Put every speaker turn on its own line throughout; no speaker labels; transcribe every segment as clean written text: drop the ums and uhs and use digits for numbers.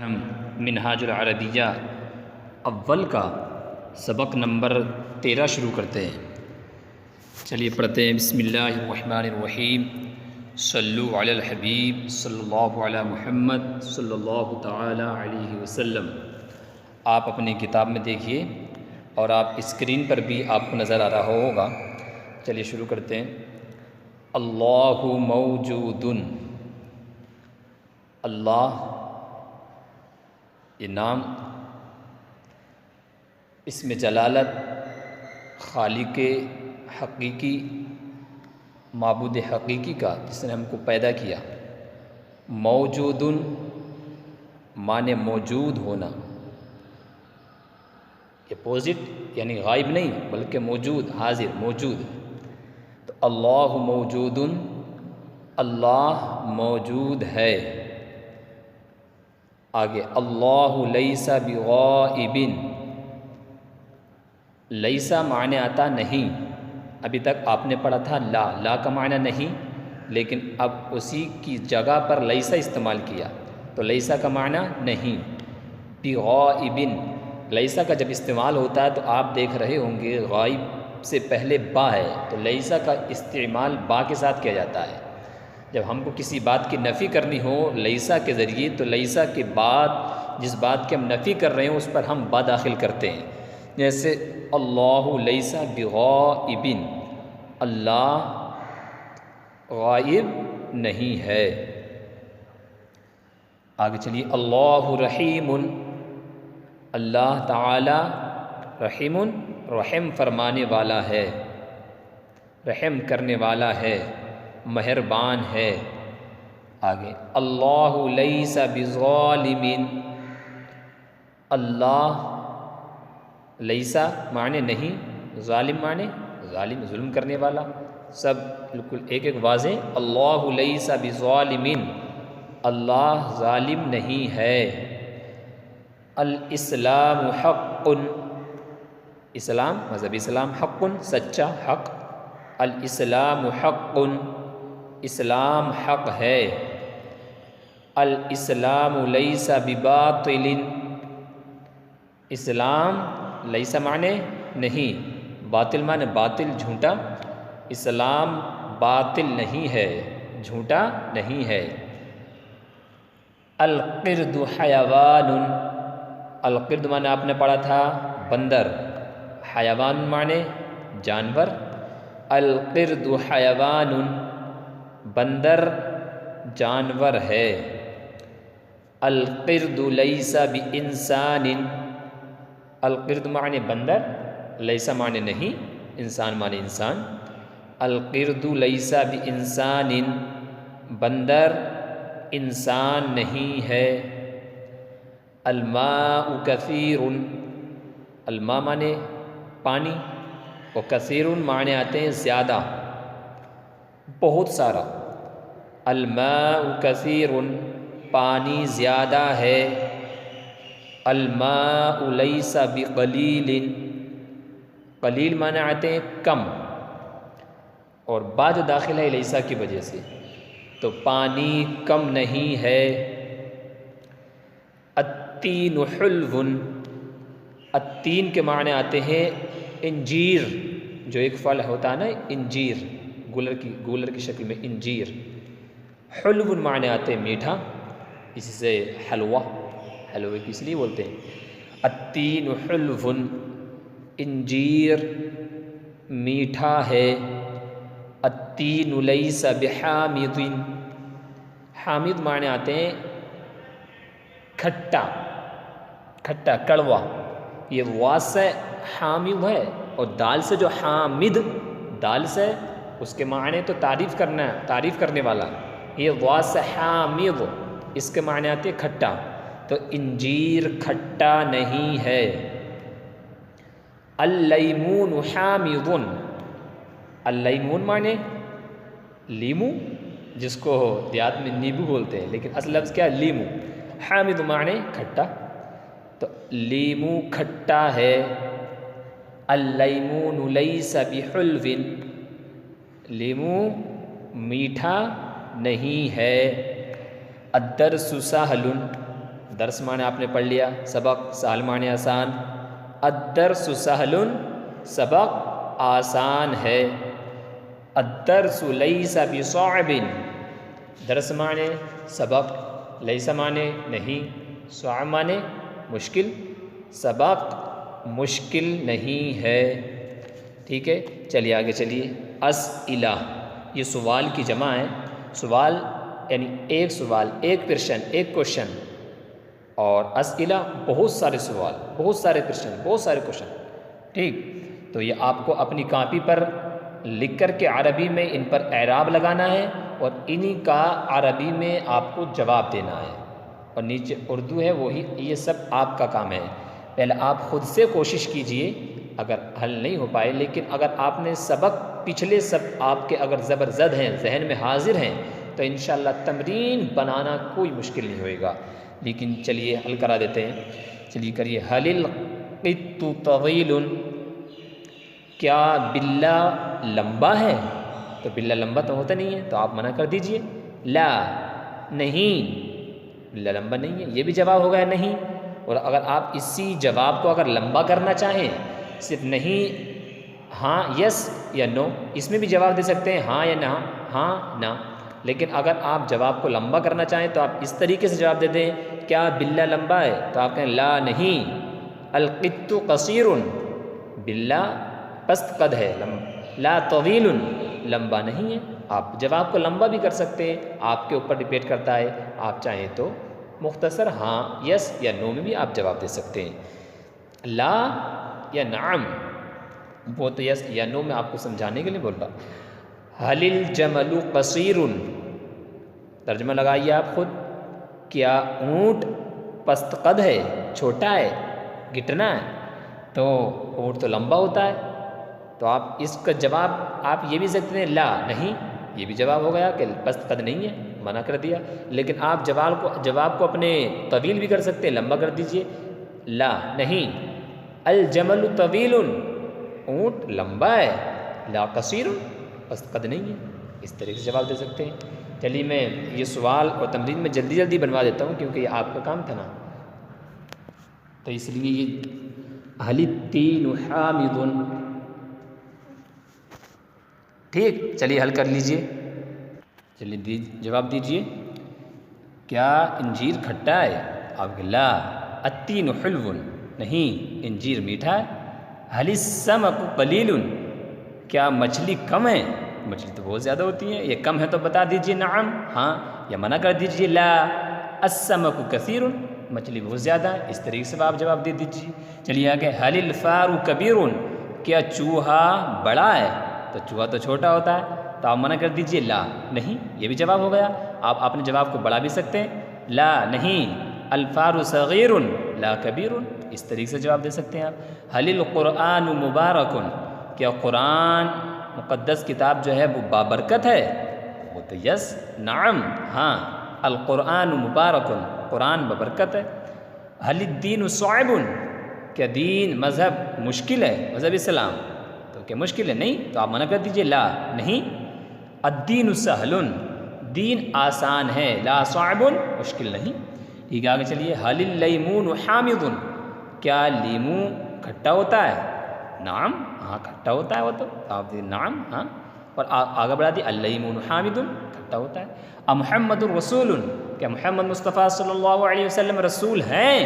ہم منہاج العربیہ اول کا سبق نمبر 13 شروع کرتے ہیں۔ چلیے پڑھتے ہیں۔ بسم اللہ الرحمن الرحیم۔ صلو علی الحبیب صلی اللہ علی محمد صلی اللہ تعالی علیہ وسلم۔ آپ اپنی کتاب میں دیکھیے اور آپ اسکرین پر بھی آپ کو نظر آ رہا ہوگا۔ چلیے شروع کرتے ہیں۔ اللہ موجود، اللہ یہ نام اسم جلالت خالق حقیقی معبود حقیقی کا، جس نے ہم کو پیدا کیا۔ موجود معنی موجود ہونا، اپوزٹ یعنی غائب نہیں بلکہ موجود، حاضر موجود۔ تو اللہ موجود، اللہ موجود ہے۔ آگے اللہ لیس بغائب، لیسا معنی آتا نہیں۔ ابھی تک آپ نے پڑھا تھا لا کا معنی نہیں، لیکن اب اسی کی جگہ پر لیسا استعمال کیا تو لیسا کا معنی نہیں۔ بغائب، لیسا کا جب استعمال ہوتا ہے تو آپ دیکھ رہے ہوں گے غائب سے پہلے با ہے، تو لیسا کا استعمال با کے ساتھ کیا جاتا ہے۔ جب ہم کو کسی بات کی نفی کرنی ہو لیسا کے ذریعے، تو لیسا کے بعد جس بات کی ہم نفی کر رہے ہیں اس پر ہم با داخل کرتے ہیں۔ جیسے اللہ لیس بغائب، اللہ غائب نہیں ہے۔ آگے چلیے۔ اللہ رحیم، اللہ تعالی رحیم، رحم فرمانے والا ہے، رحم کرنے والا ہے، مہربان ہے۔ آگے اللہ لیس بظالم، اللہ لیسا معنی نہیں، ظالم معنی ظالم ظلم کرنے والا، سب بالکل ایک ایک واضح۔ اللہ لیس بظالم، اللہ ظالم نہیں ہے۔ الاسلام حق، اسلام مذہب اسلام، حق سچا حق، الاسلام حق، اسلام حق ہے۔ الاسلام لیس بباطل، اسلام لیسا معنی نہیں، باطل معنی باطل جھوٹا، اسلام باطل نہیں ہے، جھوٹا نہیں ہے۔ القرد حیوان، القرد معنی آپ نے پڑھا تھا بندر، حیوان معنی جانور۔ القرد حیوان، بندر جانور ہے۔ القرد لیس بانسان، القرد معنی بندر، لیسا معنی نہیں، انسان معنی انسان۔ القرد لیس بانسان، بندر انسان نہیں ہے۔ الماء کثیر، الماء معنی پانی، و کثیر معنی آتے ہیں زیادہ، بہت سارا۔ الماء کثیر، پانی زیادہ ہے۔ الماء لیس بقلیل، قلیل معنی آتے ہیں کم، اور با جو داخل ہے لیسا کی وجہ سے، تو پانی کم نہیں ہے۔ التین حلو، التین کے معنی آتے ہیں انجیر، جو ایک پھل ہوتا ہے نا انجیر، گولر کی شکل میں انجیر۔ حلو معنی آتے ہیں میٹھا، اسی سے حلوہ، حلوے کی اس لیے بولتے ہیں۔ التین حلو، انجیر میٹھا ہے۔ التین لیس بحامض، حامض معنی آتے ہیں کھٹا، کھٹا کڑوا، یہ وا سے حامض ہے، اور دال سے جو حامد، دال سے اس کے معنی تو تعریف کرنا ہے، تعریف کرنے والا، یہ وا سے حامض، اس کے معنی آتے ہیں کھٹا، تو انجیر کھٹا نہیں ہے۔ اللیمون حامض، اللیمون معنی لیمو، جس کو دیہات میں نیبو بولتے ہیں، لیکن اصل لفظ کیا ہے لیمو، حامض معنی کھٹا، تو لیمو کھٹا ہے۔ اللیمون لیس بحلو، لیمو میٹھا نہیں ہے۔ الدرس سہل، درس معنی آپ نے پڑھ لیا، سبق، سہل معنی آسان، الدرس سہل، سبق آسان ہے، الدرس لیس بصعب، درس معنی سبق، لیس معنی نہیں، صعب معنی مشکل، سبق مشکل نہیں ہے، ٹھیک ہے۔ چلیے آگے چلیے، اسئلہ، یہ سوال کی جمع ہے، سوال یعنی ایک سوال، ایک پرشن، ایک کوشچن، اور اسئلہ بہت سارے سوال، بہت سارے پرشن، بہت سارے کوشچن، ٹھیک۔ تو یہ آپ کو اپنی کاپی پر لکھ کر کے عربی میں ان پر اعراب لگانا ہے اور انہی کا عربی میں آپ کو جواب دینا ہے، اور نیچے اردو ہے وہی، یہ سب آپ کا کام ہے۔ پہلے آپ خود سے کوشش کیجئے، اگر حل نہیں ہو پائے، لیکن اگر آپ نے سبق پچھلے سب آپ کے اگر زبر زد ہیں، ذہن میں حاضر ہیں، تو انشاءاللہ تمرین بنانا کوئی مشکل نہیں ہوئے گا۔ لیکن چلیے حل کرا دیتے ہیں، چلیے کریے، هل القط طویل، کیا بلّا لمبا ہے؟ تو بلّا لمبا تو ہوتا نہیں ہے، تو آپ منع کر دیجئے، لا، نہیں، بلّا لمبا نہیں ہے، یہ بھی جواب ہو گیا نہیں۔ اور اگر آپ اسی جواب کو اگر لمبا کرنا چاہیں، صرف نہیں، ہاں، یس یا نو، اس میں بھی جواب دے سکتے ہیں، ہاں یا نہ، ہاں نہ۔ لیکن اگر آپ جواب کو لمبا کرنا چاہیں تو آپ اس طریقے سے جواب دے دیں، کیا بلّا لمبا ہے؟ تو آپ کہیں لا، نہیں، القط قصیر، بلّا پست قد ہے، لا طویل، لمبا نہیں ہے۔ آپ جواب کو لمبا بھی کر سکتے ہیں، آپ کے اوپر ڈپینڈ کرتا ہے، آپ چاہیں تو مختصر ہاں، یس یا نو میں بھی آپ جواب دے سکتے ہیں، لا یا نعم، وہ تو یس یا نو میں آپ کو سمجھانے کے لیے بول رہا۔ هل الجمل قصیر، ترجمہ لگائیے آپ خود، کیا اونٹ پست قد ہے، چھوٹا ہے، گھٹنا ہے؟ تو اونٹ تو لمبا ہوتا ہے، تو آپ اس کا جواب آپ یہ بھی سکتے ہیں، لا، نہیں، یہ بھی جواب ہو گیا کہ پست قد نہیں ہے، منع کر دیا۔ لیکن آپ جواب کو اپنے طویل بھی کر سکتے ہیں، لمبا کر دیجئے، لا، نہیں، الجمل طویل، اونٹ لمبا ہے، لا قصیر، پست قد نہیں ہے، اس طریقے سے جواب دے سکتے ہیں۔ چلیے میں یہ سوال اور تمرین میں جلدی جلدی بنوا دیتا ہوں، کیونکہ یہ آپ کا کام تھا نا، تو اس لیے یہ هل التین حامض، ٹھیک۔ چلیے حل کر لیجئے، چلیے جواب دیجئے، کیا انجیر کھٹا ہے؟ آپ کہ لا، التین حلو، نہیں، انجیر میٹھا ہے۔ هل السمک قلیل، کیا مچھلی کم ہے؟ مچھلی تو بہت زیادہ ہوتی ہے، یہ کم ہے تو بتا دیجئے نعم، ہاں، یا منع کر دیجئے لا، السمک کثیر، مچھلی بہت زیادہ ہے، اس طریقے سے آپ جواب دے دیجئے۔ چلیے آگے، هل الفار کبیر، کیا چوہا بڑا ہے؟ تو چوہا تو چھوٹا ہوتا ہے، تو آپ منع کر دیجئے لا، نہیں، یہ بھی جواب ہو گیا۔ آپ اپنے جواب کو بڑھا بھی سکتے ہیں، لا، نہیں، الفار صغیر لا کبیر، اس طریقے سے جواب دے سکتے ہیں آپ۔ هل القرآن مبارک، کیا قرآن مقدس کتاب جو ہے وہ بابرکت ہے؟ وہ تو یس، نعم، ہاں، القرآن مبارک، قرآن بابرکت ہے۔ هل الدین صعب، کیا دین مذہب مشکل ہے، مذہب اسلام تو کیا مشکل ہے؟ نہیں، تو آپ منع کر دیجئے لا، نہیں، الدین سہل، دین آسان ہے، لا صعب، مشکل نہیں، ٹھیک ہے۔ آگے چلیے، هل اللیمون حامض، کیا لیمو کھٹا ہوتا ہے؟ نعم، ہاں، کھٹا ہوتا ہے وہ تو، آپ دیجئے نعم، ہاں، اور آگے بڑھا دی، اللیمون حامض، کھٹا ہوتا ہے۔ محمد الرسول، کیا محمد مصطفیٰ صلی اللہ علیہ وسلم رسول ہیں؟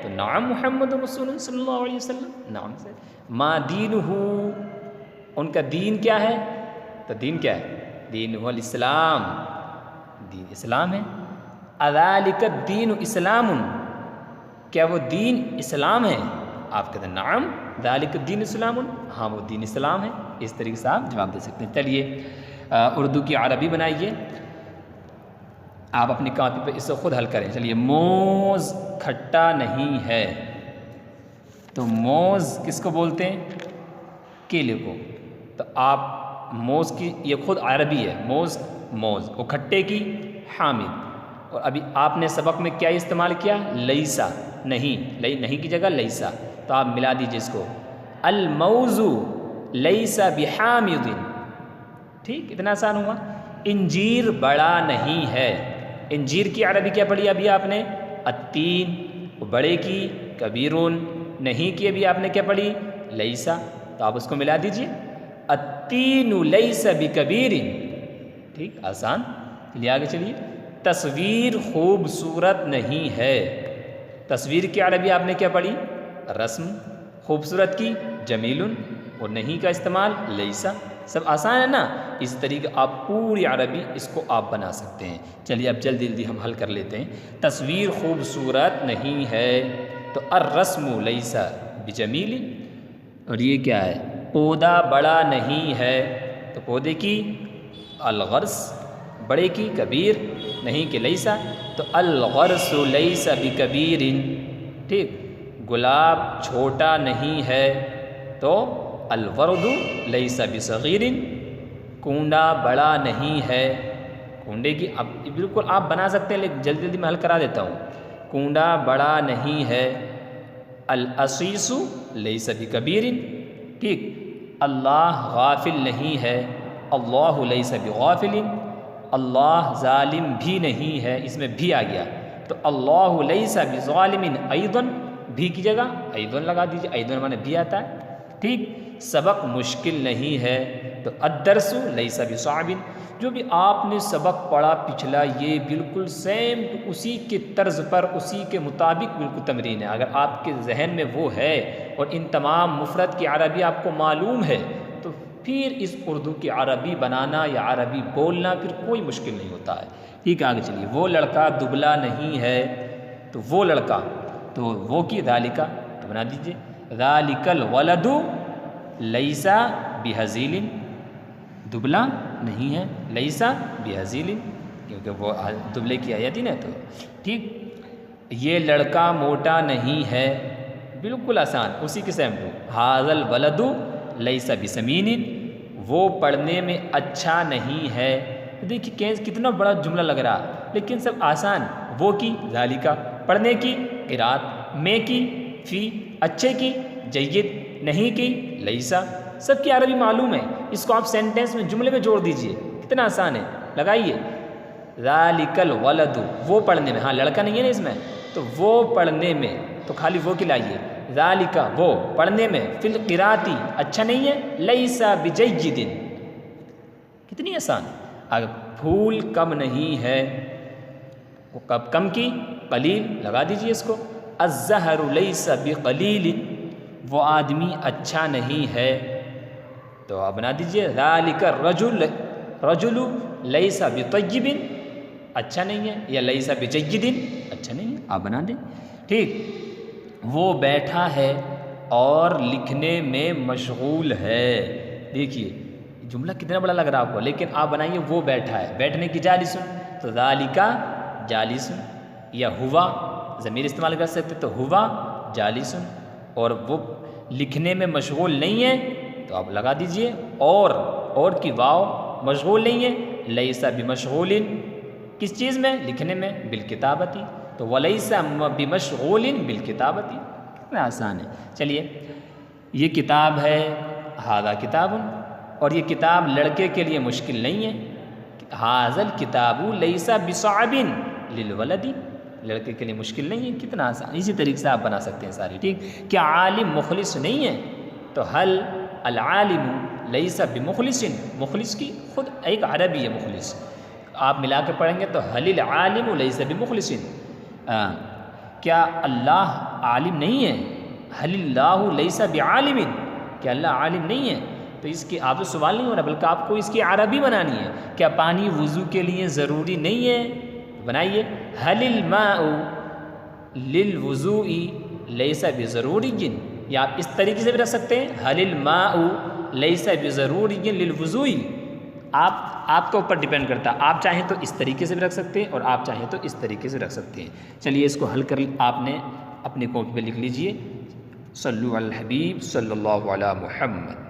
تو نعم، محمد رسول صلی اللہ علیہ وسلم، نعم سے۔ ما دینہ، ان کا دین کیا ہے؟ تو دین کیا ہے؟ دینہ الاسلام، دین اسلام ہے۔ اذالک الدین اسلام، کیا وہ دین اسلام ہے؟ آپ کہتے ہیں نعم، ذالک الدین اسلام، ہاں، وہ دین اسلام ہے، اس طریقے سے آپ جواب دے سکتے ہیں۔ چلیے اردو کی عربی بنائیے، آپ اپنی کاپی پہ اس کو خود حل کریں۔ چلیے، موز کھٹا نہیں ہے، تو موز کس کو بولتے ہیں؟ کیلے کو۔ تو آپ موز کی، یہ خود عربی ہے، موز، موز، وہ کھٹے کی، حامد، اور ابھی آپ نے سبق میں کیا استعمال کیا؟ لیسا، نہیں، نہیں کی جگہ لیسا، تو آپ ملا دیجیے اس کو، الموز لیسا بحامد، ٹھیک، اتنا آسان ہوا۔ انجیر بڑا نہیں ہے، انجیر کی عربی کیا پڑھی ابھی آپ نے؟ التین بڑے کی، کبیرون نہیں کی ابھی آپ نے کیا پڑھی لیسا، تو آپ اس کو ملا دیجئے التین لیس بکبیر، ٹھیک آسان۔ چلیے آگے چلیے، تصویر خوبصورت نہیں ہے، تصویر کی عربی آپ نے کیا پڑھی رسم، خوبصورت کی جمیل، اور نہیں کا استعمال لیسا، سب آسان ہے نا۔ اس طریقے آپ پوری عربی اس کو آپ بنا سکتے ہیں۔ چلیے اب جلدی جلدی ہم حل کر لیتے ہیں۔ تصویر خوبصورت نہیں ہے تو الرسم لیسا بجمیل، اور یہ کیا ہے پودا بڑا نہیں ہے تو پودے کی الغرس، بڑے کی کبیر، نہیں کہ لیسا تو الغرس لیس بکبیر، ٹھیک۔ گلاب چھوٹا نہیں ہے تو الورد لیس بصغیر، کونڈا بڑا نہیں ہے، کونڈے کی اب بالکل آپ بنا سکتے ہیں لیکن جلدی جلدی میں حل کرا دیتا ہوں۔ کونڈا بڑا نہیں ہے، العصیص لیس بکبیر، ٹھیک۔ اللہ غافل نہیں ہے، اللہ لیس بغافل، اللہ ظالم بھی نہیں ہے، اس میں بھی آ گیا تو اللہ لیس بظالم ایضاً، بھی کی جگہ ایضاً لگا دیجیے، ایضاً معنی بھی آتا ہے، ٹھیک۔ سبق مشکل نہیں ہے تو الدرس لیس بصعب، جو بھی آپ نے سبق پڑھا پچھلا یہ بالکل سیم اسی کے طرز پر اسی کے مطابق بالکل تمرین ہے۔ اگر آپ کے ذہن میں وہ ہے اور ان تمام مفرد کی عربی آپ کو معلوم ہے تو پھر اس اردو کی عربی بنانا یا عربی بولنا پھر کوئی مشکل نہیں ہوتا ہے، ٹھیک ہے۔ آگے چلیے، وہ لڑکا دبلا نہیں ہے تو وہ لڑکا، تو وہ کی ذالکا تو بنا دیجیے ذالک الولد لیسا بہزیل، دبلا نہیں ہے لیسا بہزیل، کیونکہ وہ دبلے کی آیت ہی نا، تو ٹھیک۔ یہ لڑکا موٹا نہیں ہے، بالکل آسان اسی کے سیم ٹو، ھذا الولد لیس بسمین، وہ پڑھنے میں اچھا نہیں ہے۔ دیکھیے کتنا بڑا جملہ لگ رہا لیکن سب آسان، وہ کی ذالکا، پڑھنے کی قرات، میں کی فی، اچھے کی جید، نہیں کی لیسا، سب کی عربی معلوم ہے، اس کو آپ سینٹینس میں جملے میں جوڑ دیجئے، کتنا آسان ہے، لگائیے ذالک الولد، وہ پڑھنے میں، ہاں لڑکا نہیں ہے نا اس میں، تو وہ پڑھنے میں تو خالی وہ کی لائیے، ذالک وہ پڑھنے میں، فی القراتی اچھا نہیں ہے، لیسا بجید، کتنی آسان۔ اگر پھول کم نہیں ہے، وہ کب کم کی قلیل، لگا دیجئے اس کو، الزہر لیس بقلیل، وہ آدمی اچھا نہیں ہے تو آپ بنا دیجئے ذالک الرجل، رجل لیس بطیب، اچھا نہیں ہے، یا لیس بجید، اچھا نہیں ہے، آپ بنا دیں، ٹھیک۔ وہ بیٹھا ہے اور لکھنے میں مشغول ہے، دیکھیے جملہ کتنا بڑا لگ رہا آپ کو، لیکن آپ بنائیے وہ بیٹھا ہے، بیٹھنے کی جالسن تو ذالکا جالسن، یا ہوا ضمیر استعمال کر سکتے تو ہوا جالسن، اور وہ لکھنے میں مشغول نہیں ہے تو آپ لگا دیجئے اور کی واو، مشغول نہیں ہے لیس بمشغول، کس چیز میں لکھنے میں، بالکتابتی، تو ولیس بمشغول بالکتابتی، کتنا آسان ہے۔ چلیے یہ کتاب ہے، ھذا کتاب، اور یہ کتاب لڑکے کے لیے مشکل نہیں ہے، ھذا الکتاب لیس بصعب للولد، لڑکے کے لیے مشکل نہیں ہے، کتنا آسان، اسی طریقے سے آپ بنا سکتے ہیں سارے، ٹھیک۔ کیا عالم مخلص نہیں ہے تو حل العالم لیس بمخلص، مخلص کی خود ایک عربی ہے مخلص، آپ ملا کے پڑھیں گے تو حل العالم لیس بمخلص۔ کیا اللہ عالم نہیں ہے، حل اللہ لیس بعالم، کیا اللہ عالم نہیں ہے، تو اس کی آپ سے سوال نہیں ہو رہا بلکہ آپ کو اس کی عربی بنانی ہے۔ کیا پانی وضو کے لیے ضروری نہیں ہے، بنائیے حل الماء للوضوء لیس بضروری، یا آپ اس طریقے سے بھی رکھ سکتے ہیں حل الماء لیس بضروری للوضوء، آپ کے اوپر ڈیپینڈ کرتا ہے، آپ چاہیں تو اس طریقے سے بھی رکھ سکتے ہیں اور آپ چاہیں تو اس طریقے سے رکھ سکتے ہیں۔ چلیے اس کو حل کر آپ نے اپنی کاپی پہ لکھ لیجئے، صلو علی الحبیب صلی اللہ علی محمد۔